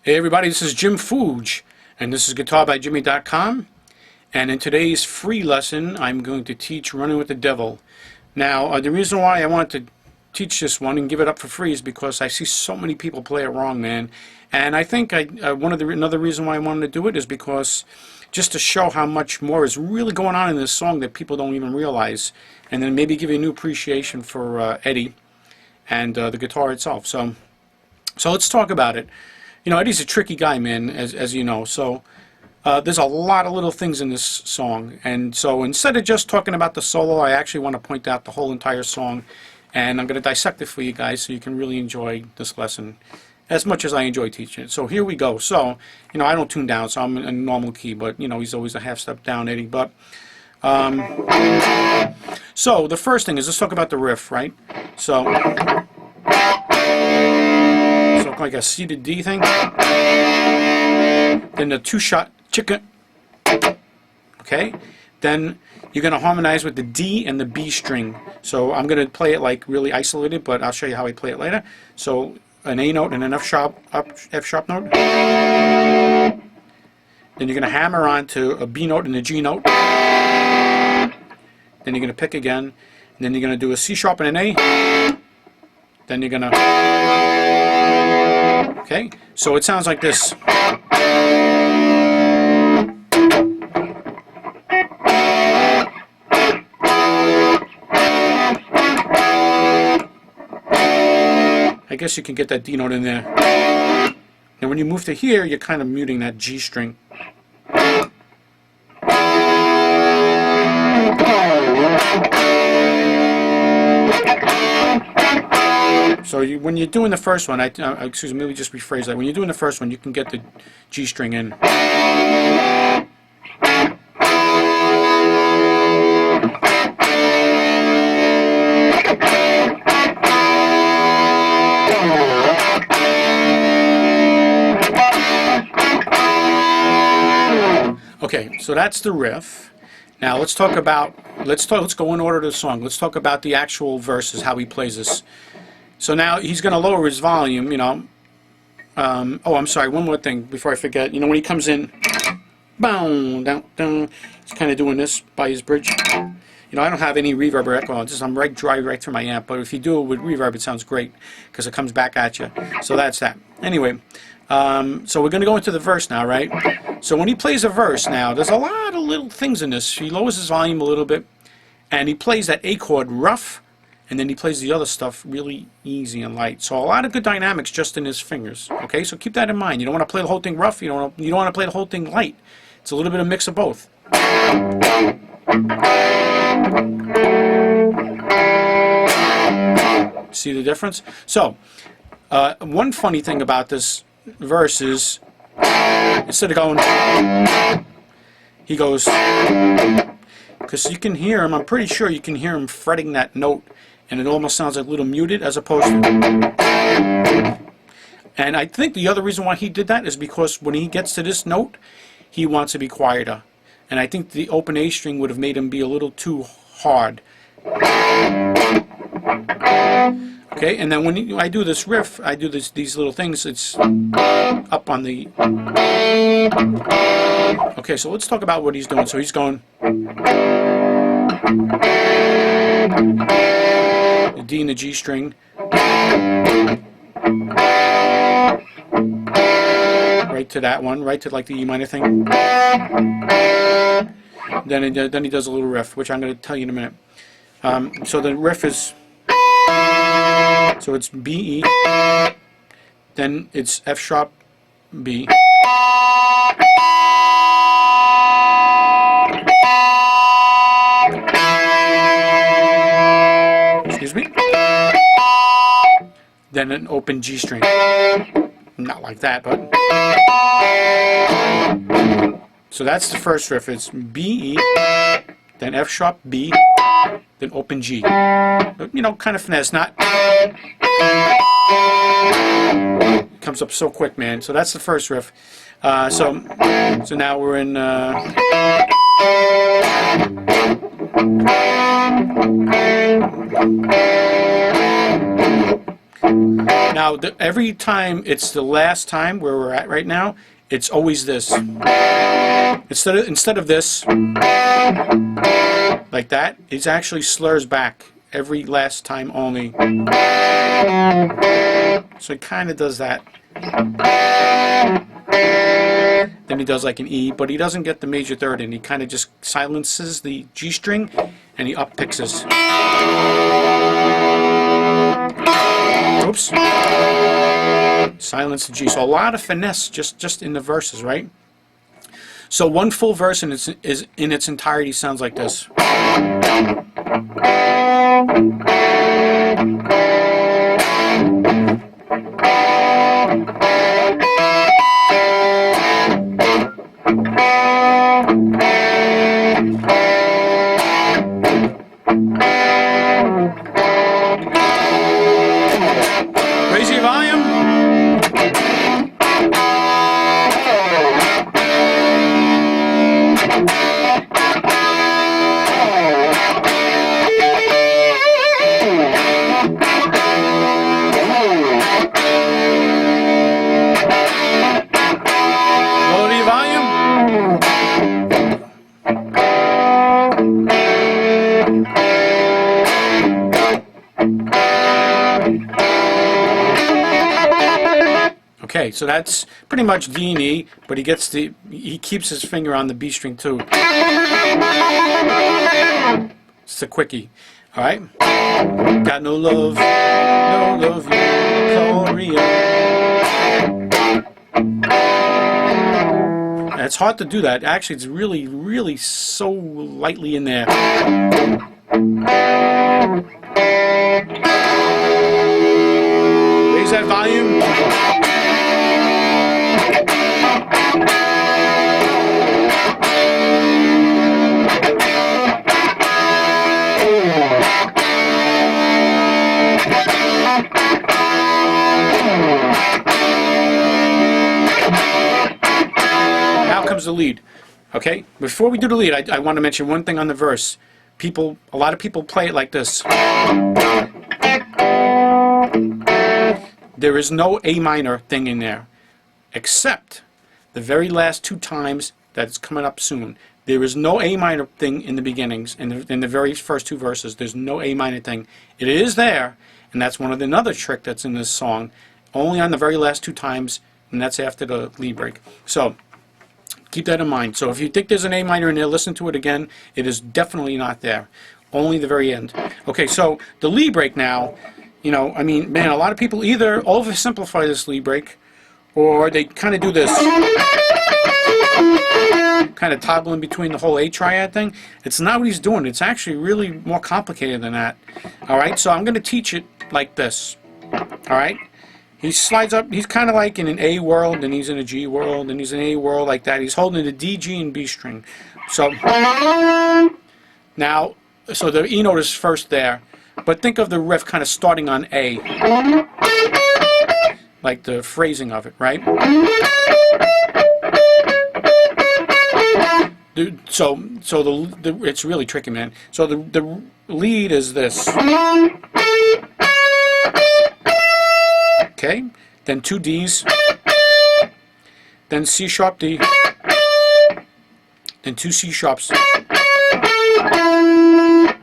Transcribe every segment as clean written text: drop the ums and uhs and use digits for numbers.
Hey everybody, this is Jim Fuge, and this is guitarbyjimi.com, and in today's free lesson I'm going to teach Running with the Devil. Now the reason why I wanted to teach this one and give it up for free is because I see so many people play it wrong, man. And I think another reason why I wanted to do it is because just to show how much more is really going on in this song that people don't even realize, and then maybe give you a new appreciation for Eddie and the guitar itself. So let's talk about it. You know, Eddie's a tricky guy, man, as you know. So there's a lot of little things in this song. And so instead of just talking about the solo, I actually want to point out the whole entire song. And I'm going to dissect it for you guys so you can really enjoy this lesson as much as I enjoy teaching it. So here we go. So, you know, I don't tune down, so I'm in normal key. But, you know, he's always a half step down, Eddie. But so the first thing is, let's talk about the riff, right? So like a C to D thing, then the two-shot chicken, okay, then you're going to harmonize with the D and the B string. So I'm going to play it like really isolated, but I'll show you how I play it later. So an A note and an F sharp note, then you're going to hammer onto a B note and a G note, then you're going to pick again, and then you're going to do a C sharp and an A, then you're going to, okay, so it sounds like this. I guess you can get that D note in there. And when you move to here, you're kind of muting that G string. So when you're doing the first one, excuse me, let me just rephrase that. When you're doing the first one, you can get the G string in. Okay, so that's the riff. Now let's go in order to the song. Let's talk about the actual verses, how he plays this. So now he's going to lower his volume, you know. Oh, I'm sorry, one more thing before I forget. You know, when he comes in, boom, down, down, he's kind of doing this by his bridge. You know, I don't have any reverb or echo. I'm driving right through my amp, but if you do it with reverb, it sounds great because it comes back at you. So that's that. Anyway, so we're going to go into the verse now, right? So when he plays a verse now, there's a lot of little things in this. He lowers his volume a little bit, and he plays that A chord rough, and then he plays the other stuff really easy and light. So a lot of good dynamics just in his fingers. Okay, so keep that in mind. You don't want to play the whole thing rough. You don't want to play the whole thing light. It's a little bit of mix of both. See the difference? So one funny thing about this verse is, instead of going, he goes, because you can hear him, I'm pretty sure you can hear him fretting that note, and it almost sounds like a little muted as opposed to. And I think the other reason why he did that is because when he gets to this note, he wants to be quieter. And I think the open A string would have made him be a little too hard. Okay, and then when I do this riff, I do these little things. It's up on the. Okay, so let's talk about what he's doing. So he's going the D and the G string, right to that one, right to like the E minor thing. Then he does a little riff, which I'm going to tell you in a minute. So the riff is, so it's B, E, then it's F sharp, B. Excuse me. Then an open G string. Not like that, but. So that's the first riff. It's B, E, then F sharp, B, then open G. You know, kind of finesse, not. It comes up so quick, man. So that's the first riff. So now we're in. Now, every time it's the last time where we're at right now, it's always this. Instead of this, like that, it actually slurs back every last time only. So it kind of does that. Then he does like an E, but he doesn't get the major third in. He kind of just silences the G string and he up picks. Oops. Silence the G. So a lot of finesse just in the verses, right? So one full verse in its entirety sounds like this. Raise your volume. Lower your volume. Okay, so that's pretty much D and E, but he keeps his finger on the B string too. It's a quickie. All right. Got no love, Korea. It's hard to do that. Actually, it's really, really so lightly in there. Raise that volume. Now comes the lead. Okay, before we do the lead, I want to mention one thing on the verse. A lot of people play it like this. There is no A minor thing in there, except the very last two times that's coming up soon. There is no A minor thing in the beginnings, in the very first two verses. There's no A minor thing. It is there, and that's another trick that's in this song. Only on the very last two times, and that's after the lead break. So keep that in mind. So if you think there's an A minor in there, listen to it again. It is definitely not there. Only the very end. Okay, so the lead break now, I mean, man, a lot of people either oversimplify this lead break, or they kind of do this, kind of toggling between the whole A triad thing. It's not what he's doing. It's actually really more complicated than that. All right, so I'm going to teach it like this. All right, he slides up. He's kind of like in an A world, and he's in a G world, and he's in an A world like that. He's holding the D, G, and B string. So now, so the E note is first there, but think of the riff kind of starting on A, like the phrasing of it, right? So it's really tricky, man. So the lead is this. Okay, then two Ds, then C sharp D, then two C sharps.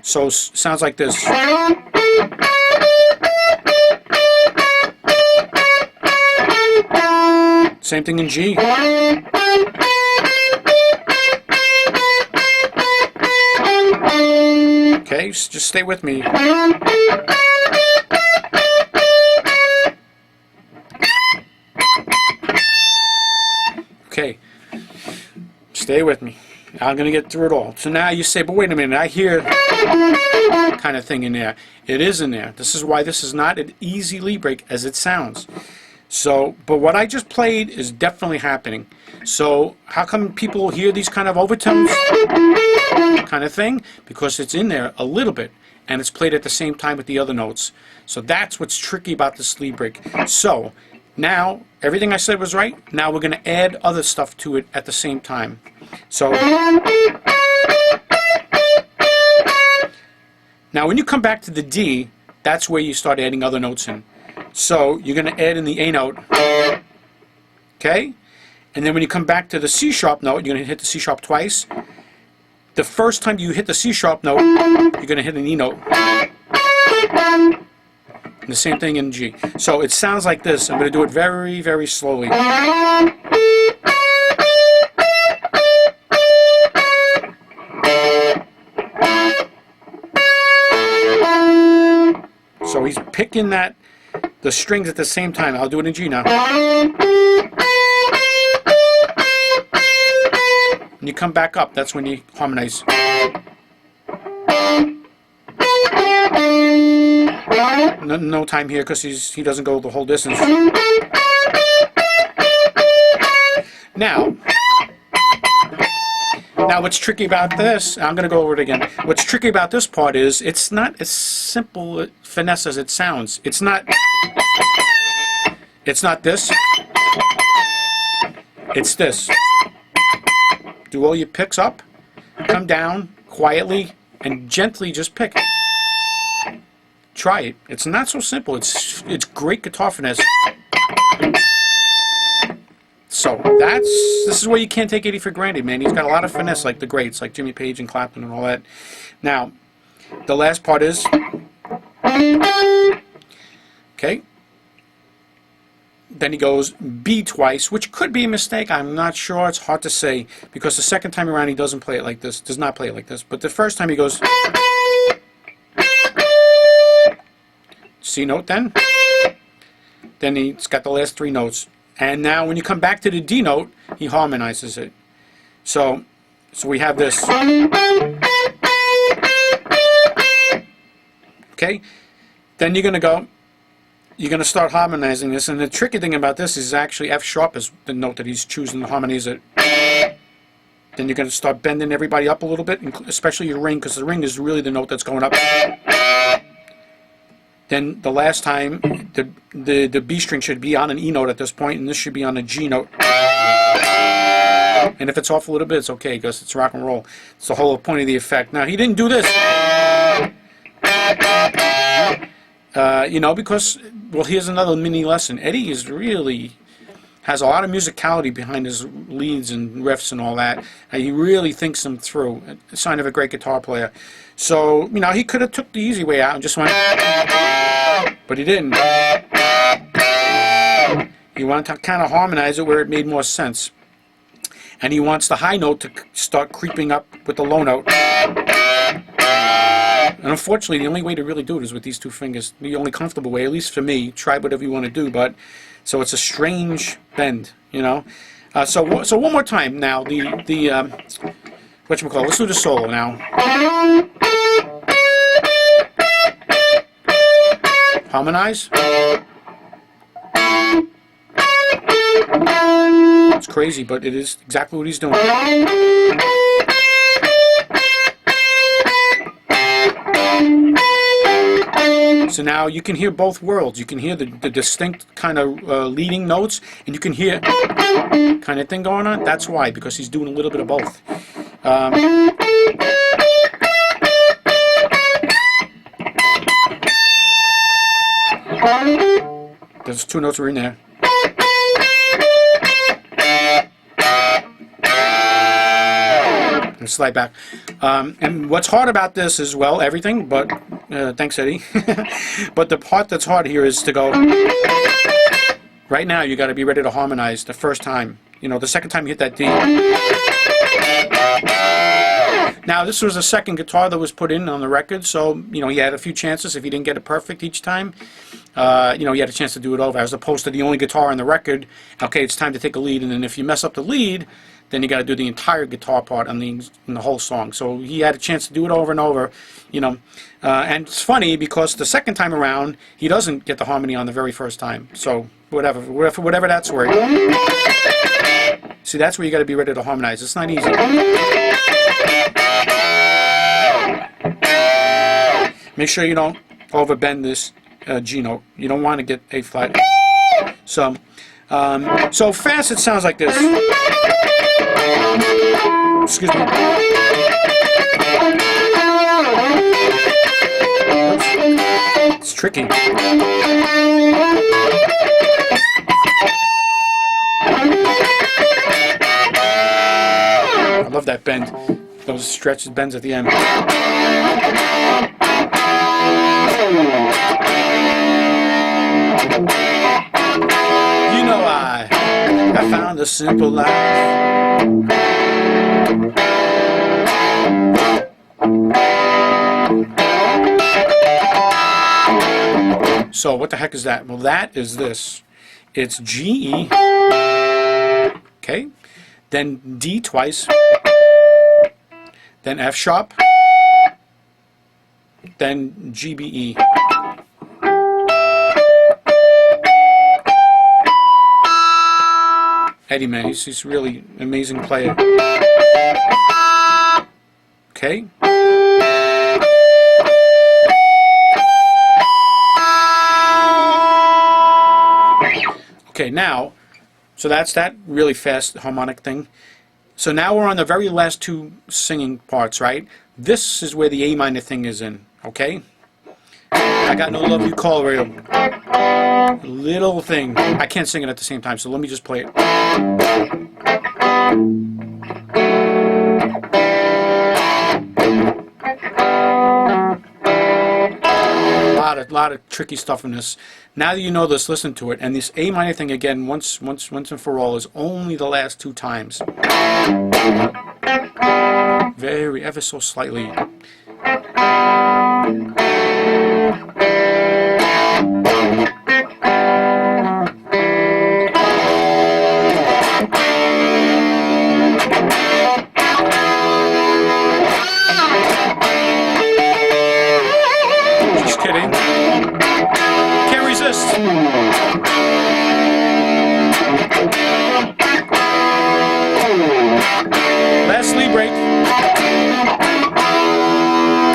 So sounds like this. Same thing in G. Okay, just stay with me. Okay, stay with me. I'm going to get through it all. So now you say, but wait a minute, I hear kind of thing in there. It is in there. This is why this is not an easy lead break as it sounds. So, but what I just played is definitely happening. So how come people hear these kind of overtones kind of thing? Because it's in there a little bit, and it's played at the same time with the other notes. So that's what's tricky about this lead break. So now everything I said was right. Now we're going to add other stuff to it at the same time. So now when you come back to the D, that's where you start adding other notes in. So you're going to add in the A note. Okay? And then when you come back to the C sharp note, you're going to hit the C sharp twice. The first time you hit the C sharp note, you're going to hit an E note. And the same thing in G. So it sounds like this. I'm going to do it very, very slowly. So he's picking the strings at the same time. I'll do it in G now. When you come back up, that's when you harmonize. No time here because he doesn't go the whole distance. Now what's tricky about this, I'm going to go over it again. What's tricky about this part is it's not as simple finesse as it sounds. It's not this. It's this. Do all your picks up, come down quietly, and gently just pick. Try it. It's not so simple. It's great guitar finesse. So this is where you can't take Eddie for granted, man. He's got a lot of finesse, like the greats, like Jimmy Page and Clapton and all that. Now, the last part is, okay. Then he goes B twice, which could be a mistake. I'm not sure. It's hard to say because the second time around he doesn't play it like this. Does not play it like this. But the first time he goes C note, then he's got the last three notes. And now when you come back to the D note, he harmonizes it. So we have this. Okay? Then you're going to start harmonizing this. And the tricky thing about this is actually F sharp is the note that he's choosing to harmonize it. Then you're going to start bending everybody up a little bit, especially your ring, because the ring is really the note that's going up. Then the last time, the B string should be on an E note at this point, and this should be on a G note. And if it's off a little bit, it's okay, because it's rock and roll. It's the whole point of the effect. Now, he didn't do this. Because, well, here's another mini lesson. Eddie has a lot of musicality behind his leads and riffs and all that. And he really thinks them through. A sign of a great guitar player. So, he could have took the easy way out and just went, but he didn't. He wanted to kind of harmonize it where it made more sense. And he wants the high note to start creeping up with the low note. And unfortunately, the only way to really do it is with these two fingers. The only comfortable way, at least for me. Try whatever you want to do, so it's a strange bend, So one more time now. Whatchamacallit? Let's do the solo now. Harmonize. It's crazy, but it is exactly what he's doing. So now you can hear both worlds. You can hear the distinct kind of leading notes, and you can hear kind of thing going on. That's why, because he's doing a little bit of both. Those two notes were in there. And slide back. And what's hard about this is, well, everything, but thanks, Eddie. But the part that's hard here is to go, right now you got to be ready to harmonize the first time. The second time you hit that D. Now, this was the second guitar that was put in on the record, so, he had a few chances. If he didn't get it perfect each time, he had a chance to do it over, as opposed to the only guitar on the record. Okay, it's time to take a lead, and then if you mess up the lead, then you got to do the entire guitar part in the whole song. So he had a chance to do it over and over, and it's funny because the second time around, he doesn't get the harmony on the very first time. So whatever that's worth. See, that's where you got to be ready to harmonize. It's not easy. Make sure you don't overbend this G note. You don't want to get A flat. So fast it sounds like this. Excuse me. Let's tricky. I love that bend. Those stretches, bends at the end. You know I found a simple life. So what the heck is that? Well, that is this. It's G, E, okay, then D twice, then F sharp, then G, B, E. Eddie, man, he's a really amazing player. Okay. Okay, now, so that's that really fast harmonic thing. So now we're on the very last two singing parts, right? This is where the A minor thing is in, okay? I got no love you call radio. Little thing. I can't sing it at the same time, so let me just play it. A lot of tricky stuff in this. Now that you know this, listen to it. And this A minor thing again, once and for all, is only the last two times. Very, ever so slightly. Just kidding. Can't resist. Last lead break.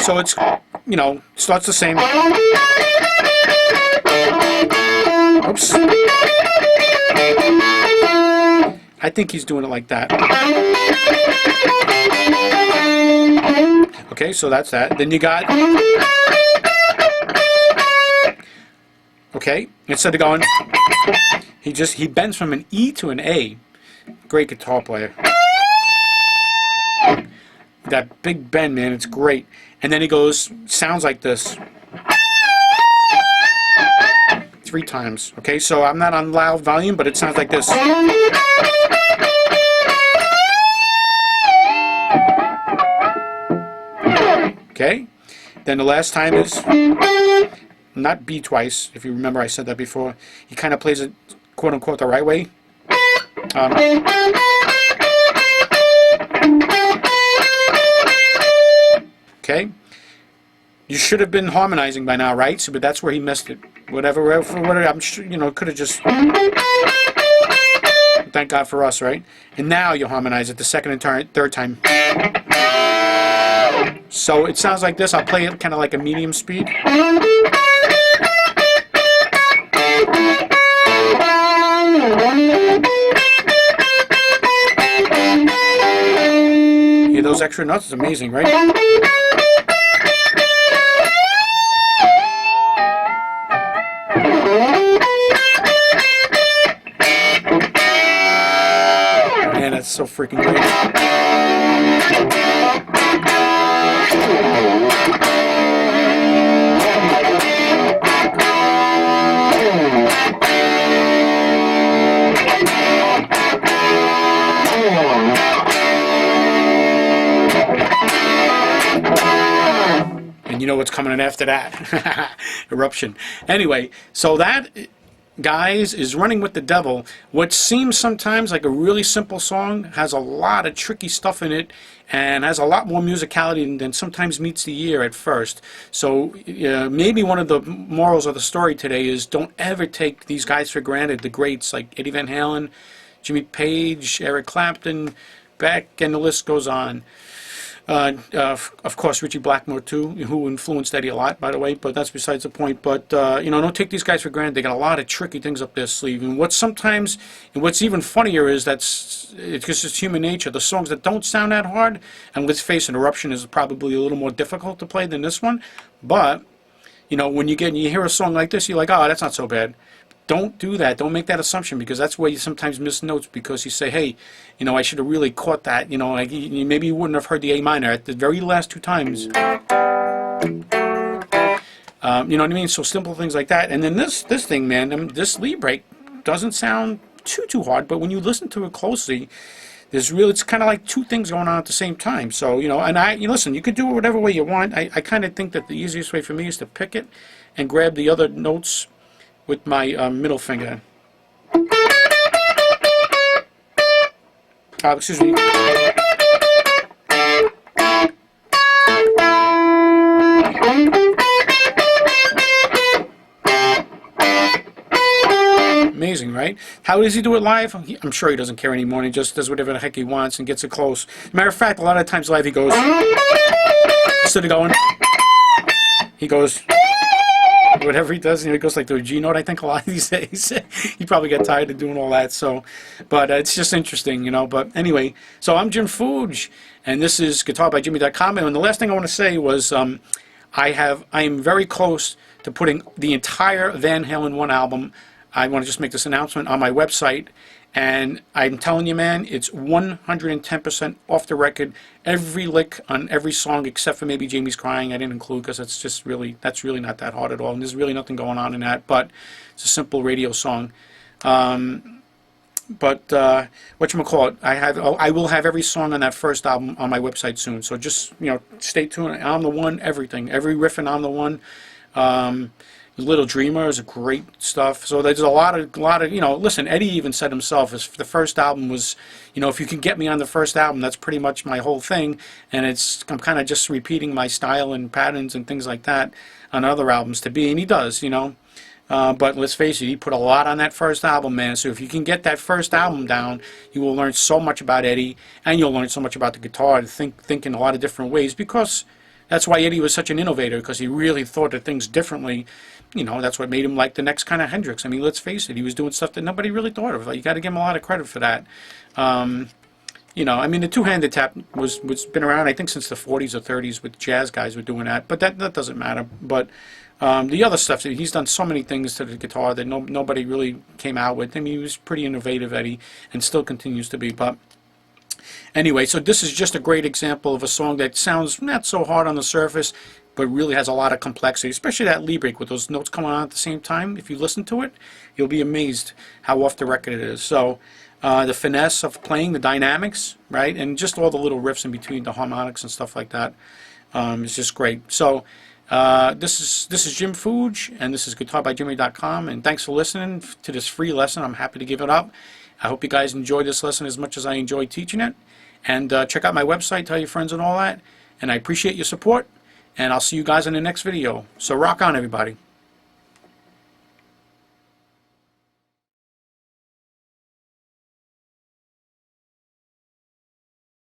So it's, you know, starts the same. Oops. I think he's doing it like that. Okay, so that's that. Then you got... Okay, instead of going... He bends from an E to an A. Great guitar player. That big bend, man, it's great. And then he goes, sounds like this. 3 times. Okay, so I'm not on loud volume, but it sounds like this. Okay, then the last time is not B twice, if you remember I said that before. He kind of plays it quote unquote the right way. Okay, you should have been harmonizing by now, right? So, but that's where he missed it. Whatever, I'm sure, you know, could have just... Thank God for us, right? And now you harmonize it the second and third time. So it sounds like this. I'll play it kind of like a medium speed. Yeah, those extra notes is amazing, right? Man, that's so freaking great. And you know what's coming in after that. Eruption. Anyway, so that, guys, is Running with the Devil. What seems sometimes like a really simple song has a lot of tricky stuff in it and has a lot more musicality than sometimes meets the ear at first. So maybe one of the morals of the story today is don't ever take these guys for granted, the greats like Eddie Van Halen, Jimmy Page, Eric Clapton, Beck, and the list goes on. Of course, Richie Blackmore too, who influenced Eddie a lot, by the way, but that's besides the point. But you know, don't take these guys for granted. They got a lot of tricky things up their sleeve. And what's even funnier is it's just human nature. The songs that don't sound that hard, and let's face it, Eruption is probably a little more difficult to play than this one, but you know, when you hear a song like this, you're like, oh, that's not so bad. Don't do that. Don't make that assumption, because that's where you sometimes miss notes, because you say, hey, you know, I should have really caught that. You know, like maybe you wouldn't have heard the A minor at the very last two times. You know what I mean? So simple things like that. And then this thing, man, this lead break doesn't sound too hard, but when you listen to it closely, it's kind of like two things going on at the same time. So, you know, and listen, you could do it whatever way you want. I kind of think that the easiest way for me is to pick it and grab the other notes with my middle finger. Excuse me. Amazing, right? How does he do it live? I'm sure he doesn't care anymore. He just does whatever the heck he wants and gets it close. Matter of fact, a lot of times live he goes, instead of going, he goes, whatever he does, you know, he goes like to a G note, I think, a lot of these days. He probably got tired of doing all that, so, but it's just interesting, you know. But anyway, so I'm Jim Fuge, and this is guitarbyjimi.com, and the last thing I want to say was I am very close to putting the entire Van Halen 1 album. I want to just make this announcement on my website, and I'm telling you, man, it's 110% off the record. Every lick on every song except for maybe Jamie's Crying I didn't include, because that's really not that hard at all, and there's really nothing going on in that, but it's a simple radio song. But whatchamacallit, I will have every song on that first album on my website soon, so just, you know, stay tuned. I'm the One, everything, every riff in I'm the One. Little Dreamer is great stuff. So there's a lot of, you know, listen, Eddie even said himself, the first album was, you know, if you can get me on the first album, that's pretty much my whole thing, and I'm kind of just repeating my style and patterns and things like that on other albums to be, and he does, you know. But let's face it, he put a lot on that first album, man. So if you can get that first album down, you will learn so much about Eddie, and you'll learn so much about the guitar, and think in a lot of different ways, because that's why Eddie was such an innovator, because he really thought of things differently. You know, that's what made him like the next kind of Hendrix. I mean, let's face it, he was doing stuff that nobody really thought of. Like, you got to give him a lot of credit for that. You know, I mean, the two-handed tap was been around, I think, since the 40s or 30s, with jazz guys were doing that. But that doesn't matter. But the other stuff, he's done so many things to the guitar that nobody really came out with. I mean, he was pretty innovative, Eddie, and still continues to be. But anyway, so this is just a great example of a song that sounds not so hard on the surface, but really has a lot of complexity, especially that lead break with those notes coming on at the same time. If you listen to it, you'll be amazed how off the record it is. So the finesse of playing, the dynamics, right, and just all the little riffs in between, the harmonics and stuff like that, is just great. So this is Jim Fuge, and this is guitarbyjimi.com, and thanks for listening to this free lesson. I'm happy to give it up. I hope you guys enjoyed this lesson as much as I enjoyed teaching it. And check out my website, tell your friends and all that. And I appreciate your support. And I'll see you guys in the next video. So rock on, everybody.